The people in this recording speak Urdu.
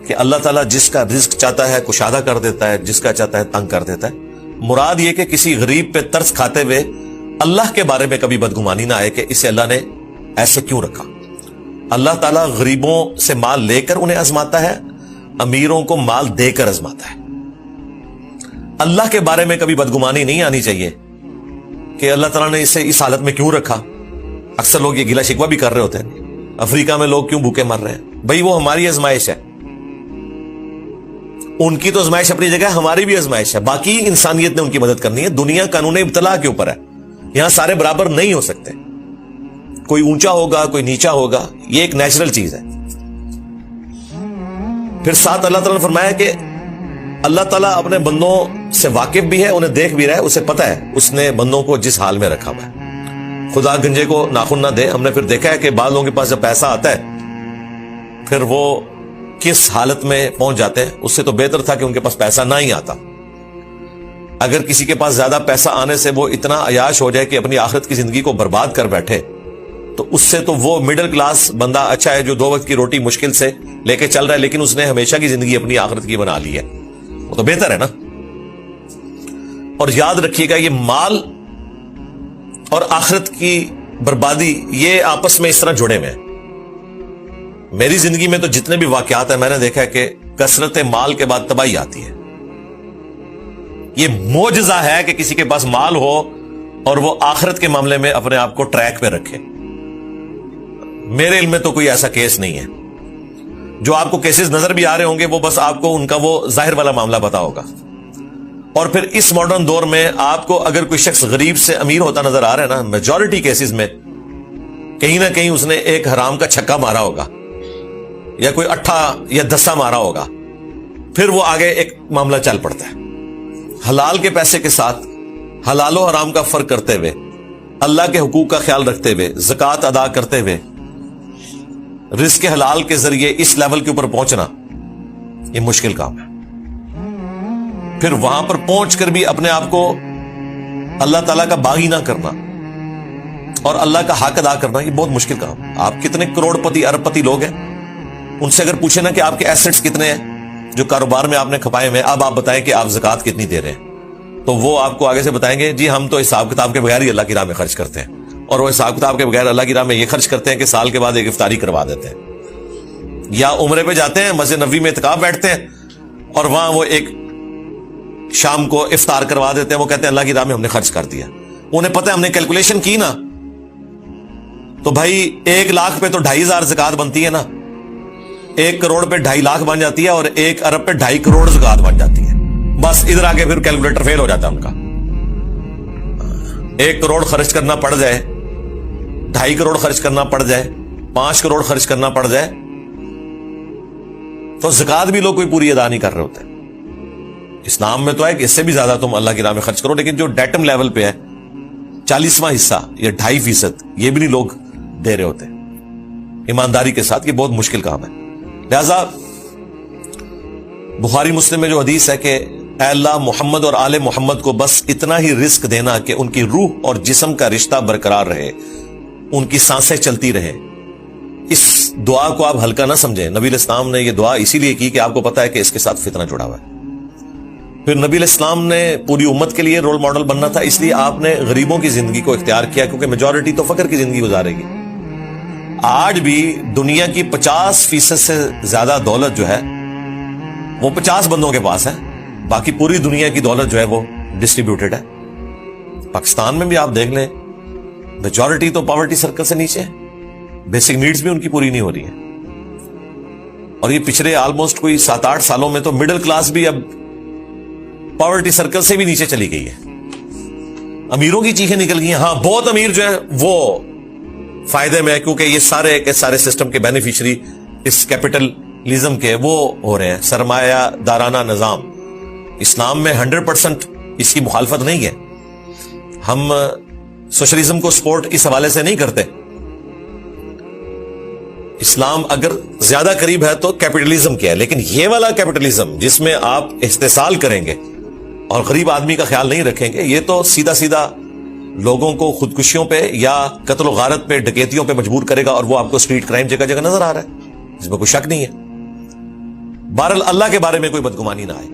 کہ اللہ تعالیٰ جس کا رزق چاہتا ہے کشادہ کر دیتا ہے، جس کا چاہتا ہے تنگ کر دیتا ہے۔ مراد یہ کہ کسی غریب پہ ترس کھاتے ہوئے اللہ کے بارے میں کبھی بدگمانی نہ آئے کہ اسے اللہ نے ایسے کیوں رکھا۔ اللہ تعالیٰ غریبوں سے مال لے کر انہیں آزماتا ہے، امیروں کو مال دے کر آزماتا ہے۔ اللہ کے بارے میں کبھی بدگمانی نہیں آنی چاہیے کہ اللہ تعالیٰ نے اسے اس حالت میں کیوں رکھا۔ اکثر لوگ یہ گلا شکوہ بھی کر رہے ہوتے ہیں، افریقہ میں لوگ کیوں بھوکے مر رہے ہیں؟ بھئی وہ ہماری آزمائش ہے، ان کی تو آزمائش اپنی جگہ ہے، ہماری بھی آزمائش ہے۔ باقی انسانیت نے ان کی مدد کرنی ہے۔ دنیا قانون ابتلا کے اوپر ہے، یہاں سارے برابر نہیں ہو سکتے، کوئی اونچا ہوگا کوئی نیچا ہوگا، یہ ایک نیچرل چیز ہے۔ پھر ساتھ اللہ تعالیٰ نے فرمایا کہ اللہ تعالیٰ اپنے بندوں سے واقف بھی ہے، انہیں دیکھ بھی رہا ہے، اسے پتا ہے اس نے بندوں کو جس حال میں رکھا ہوا ہے۔ خدا گنجے کو ناخن نہ دے۔ ہم نے پھر دیکھا ہے کہ بعض لوگوں کے پاس جب پیسہ آتا ہے پھر وہ کس حالت میں پہنچ جاتے ہیں۔ اس سے تو بہتر تھا کہ ان کے پاس پیسہ نہ ہی آتا۔ اگر کسی کے پاس زیادہ پیسہ آنے سے وہ اتنا عیاش ہو جائے کہ اپنی آخرت کی زندگی کو برباد کر بیٹھے، تو اس سے تو وہ مڈل کلاس بندہ اچھا ہے جو 2 وقت کی روٹی مشکل سے لے کے چل رہا ہے، لیکن اس نے ہمیشہ کی زندگی اپنی آخرت کی بنا لی ہے، وہ تو بہتر ہے نا۔ اور یاد رکھیے گا، یہ مال اور آخرت کی بربادی یہ آپس میں اس طرح جڑے ہوئے ہیں۔ میری زندگی میں تو جتنے بھی واقعات ہیں میں نے دیکھا ہے کہ کثرت مال کے بعد تباہی آتی ہے۔ یہ معجزہ ہے کہ کسی کے پاس مال ہو اور وہ آخرت کے معاملے میں اپنے آپ کو ٹریک پہ رکھے۔ میرے علم میں تو کوئی ایسا کیس نہیں ہے۔ جو آپ کو کیسز نظر بھی آ رہے ہوں گے وہ بس آپ کو ان کا وہ ظاہر والا معاملہ پتا ہوگا۔ اور پھر اس ماڈرن دور میں آپ کو اگر کوئی شخص غریب سے امیر ہوتا نظر آ رہا ہے نا، میجورٹی کیسز میں کہیں نہ کہیں اس نے ایک حرام کا چھکا مارا ہوگا یا کوئی 8 یا 10 مارا ہوگا، پھر وہ آگے ایک معاملہ چل پڑتا ہے۔ حلال کے پیسے کے ساتھ حلال و حرام کا فرق کرتے ہوئے، اللہ کے حقوق کا خیال رکھتے ہوئے، زکوٰۃ ادا کرتے ہوئے، رزق حلال کے ذریعے اس لیول کے اوپر پہنچنا یہ مشکل کام ہے۔ پھر وہاں پر پہنچ کر بھی اپنے آپ کو اللہ تعالیٰ کا باغی نہ کرنا اور اللہ کا حق ادا کرنا یہ بہت مشکل کام ہے۔ آپ کتنے کروڑ پتی ارب پتی لوگ ہیں، ان سے اگر پوچھیں نا کہ آپ کے ایسٹس کتنے ہیں جو کاروبار میں آپ نے کھپائے ہوئے، اب آپ بتائیں کہ آپ زکوٰۃ کتنی دے رہے ہیں، تو وہ آپ کو آگے سے بتائیں گے جی ہم تو حساب کتاب کے بغیر ہی اللہ کی راہ میں خرچ کرتے ہیں، اور وہ حساب کتاب کے بغیر اللہ کی راہ میں یہ خرچ کرتے ہیں کہ سال کے بعد ایک افطاری کروا دیتے ہیں، یا عمرے پہ جاتے ہیں مسجد نبوی میں اعتکاف بیٹھتے ہیں اور وہاں وہ ایک شام کو افطار کروا دیتے ہیں، وہ کہتے ہیں اللہ کی راہ میں ہم نے خرچ کر دیا۔ انہیں پتہ ہے ہم نے کیلکولیشن کی نا تو بھائی 1 لاکھ پہ تو 2500 زکوٰۃ بنتی ہے نا، 1 کروڑ پہ 2.5 لاکھ بن جاتی ہے، اور 1 ارب پہ 2.5 کروڑ زکوٰۃ بن جاتی ہے۔ بس ادھر آگے پھر کیلکولیٹر فیل ہو جاتا ہے ان کا۔ 1 کروڑ خرچ کرنا پڑ جائے، 2.5 کروڑ خرچ کرنا پڑ جائے، 5 کروڑ خرچ کرنا پڑ جائے، تو زکوٰۃ بھی لوگ کوئی پوری ادا نہیں کر رہے ہوتے۔ اسلام میں تو ہے کہ اس سے بھی زیادہ تم اللہ کی راہ میں خرچ کرو، لیکن جو ڈیٹم لیول پہ ہے 40واں حصہ یا 2.5% یہ بھی نہیں لوگ دے رہے ہوتے ایمانداری کے ساتھ۔ یہ بہت مشکل کام ہے۔ لہذا بخاری مسلم میں جو حدیث ہے کہ اے اللہ محمد اور آل محمد کو بس اتنا ہی رزق دینا کہ ان کی روح اور جسم کا رشتہ برقرار رہے، ان کی سانسیں چلتی رہیں، اس دعا کو آپ ہلکا نہ سمجھیں۔ نبی علیہ السلام نے یہ دعا اسی لیے کی کہ آپ کو پتا ہے کہ اس کے ساتھ فتنہ جڑا ہوا ہے۔ پھر نبی علیہ السلام نے پوری امت کے لیے رول ماڈل بننا تھا، اس لیے آپ نے غریبوں کی زندگی کو اختیار کیا، کیونکہ میجورٹی تو فقر کی زندگی گزارے گی۔ آج بھی دنیا کی 50% سے زیادہ دولت جو ہے وہ 50 بندوں کے پاس ہے، باقی پوری دنیا کی دولت جو ہے وہ ڈسٹریبیوٹڈ ہے۔ پاکستان میں بھی آپ دیکھ لیں میجورٹی تو پاورٹی سرکل سے نیچے ہے، بیسک نیڈز بھی ان کی پوری نہیں ہو رہی ہیں، اور یہ پچھلے آلموسٹ کوئی 7-8 سالوں میں تو مڈل کلاس بھی اب پاورٹی سرکل سے بھی نیچے چلی گئی ہے۔ امیروں کی چیخیں نکل گئی ہیں۔ ہاں بہت امیر جو ہے وہ فائدے میں ہے، کیونکہ یہ سارے کے سارے سسٹم کے بینیفیشری اس کیپٹلزم کے وہ ہو رہے ہیں، سرمایہ دارانہ نظام۔ اسلام میں 100% اس کی مخالفت نہیں ہے، ہم سوشلزم کو سپورٹ اس حوالے سے نہیں کرتے۔ اسلام اگر زیادہ قریب ہے تو کیپٹلزم کیا ہے، لیکن یہ والا کیپٹلزم جس میں آپ استحصال کریں گے اور غریب آدمی کا خیال نہیں رکھیں گے، یہ تو سیدھا سیدھا لوگوں کو خودکشیوں پہ یا قتل و غارت پہ، ڈکیتیوں پہ مجبور کرے گا، اور وہ آپ کو اسٹریٹ کرائم جگہ جگہ نظر آ رہا ہے، اس میں کوئی شک نہیں ہے۔ بہرحال اللہ کے بارے میں کوئی بدگمانی نہ آئے.